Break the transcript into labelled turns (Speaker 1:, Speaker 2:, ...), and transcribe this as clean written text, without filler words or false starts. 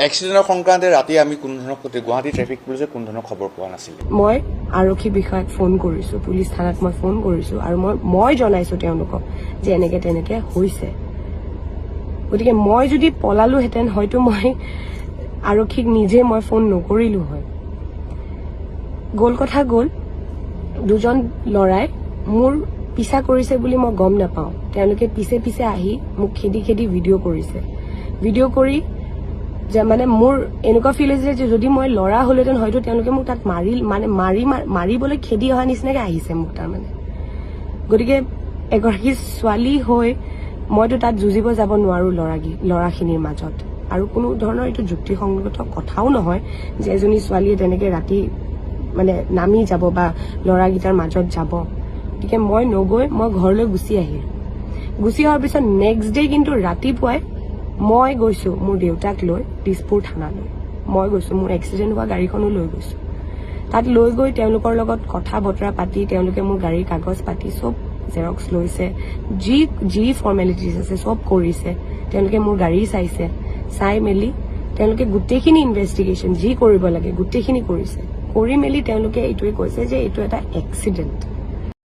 Speaker 1: এক্সিডেণ্টৰ সংক্ৰান্তে ৰাতি আমি কোনো ধৰণৰ গুৱাহাটী ট্ৰেফিক পুলিচে কোনো ধৰণৰ খবৰ পোৱা নাছিলে।
Speaker 2: মই আৰক্ষী বিষয়াক ফোন কৰিছো, পুলিচ থানাত মই ফোন কৰিছো আৰু মই জনাইছো তেওঁলোকক যে এনেকে তেনেকে হৈছে। গতিকে মই যদি পলালোহেঁতেন হয়তো মই আৰক্ষীক নিজে মই ফোন নকৰিলো হয়। গ'ল কথা গ'ল, দুজন ল'ৰাই মোৰ পিছা কৰিছে বুলি মই গম নাপাওঁ। তেওঁলোকে পিছে পিছে আহি মোক খেদি খেদি ভিডিঅ' কৰিছে। ভিডিঅ' কৰি যে মানে মোৰ এনেকুৱা ফিল হৈছে যে যদি মই ল'ৰা হলোহেঁতেন হয়তো তেওঁলোকে মোক তাত মাৰিবলৈ খেদি অহা নিচিনাকে আহিছে মোক তাৰমানে। গতিকে এগৰাকী ছোৱালী হৈ মইতো তাত যুঁজিব যাব নোৱাৰো ল'ৰাখিনিৰ মাজত। আৰু কোনো ধৰণৰ এইটো যুক্তিসংগত কথাও নহয় যে এজনী ছোৱালীয়ে তেনেকে ৰাতি মানে নামি যাব বা ল'ৰাকেইটাৰ মাজত যাব। গতিকে মই নগৈ মই ঘৰলৈ গুচি আহিলো। গুচি অহাৰ পিছত নেক্সট ডে কিন্তু ৰাতিপুৱাই মই গৈছো মোৰ দেউতাক লৈ দিছপুৰ থানালৈ। মই গৈছো, মোৰ এক্সিডেণ্ট হোৱা গাড়ীখনো লৈ গৈছো। তাত লৈ গৈ তেওঁলোকৰ লগত কথা বতৰা পাতি তেওঁলোকে মোৰ গাড়ীৰ কাগজ পাতি চব জেৰক্স লৈছে, যি ফৰ্মেলিটিজ আছে চব কৰিছে। তেওঁলোকে মোৰ গাড়ী চাইছে, চাই মেলি তেওঁলোকে গোটেইখিনি ইনভেষ্টিগেশ্যন যি কৰিব লাগে গোটেইখিনি কৰিছে। কৰি মেলি তেওঁলোকে এইটোৱে কৈছে যে এইটো এটা এক্সিডেণ্ট।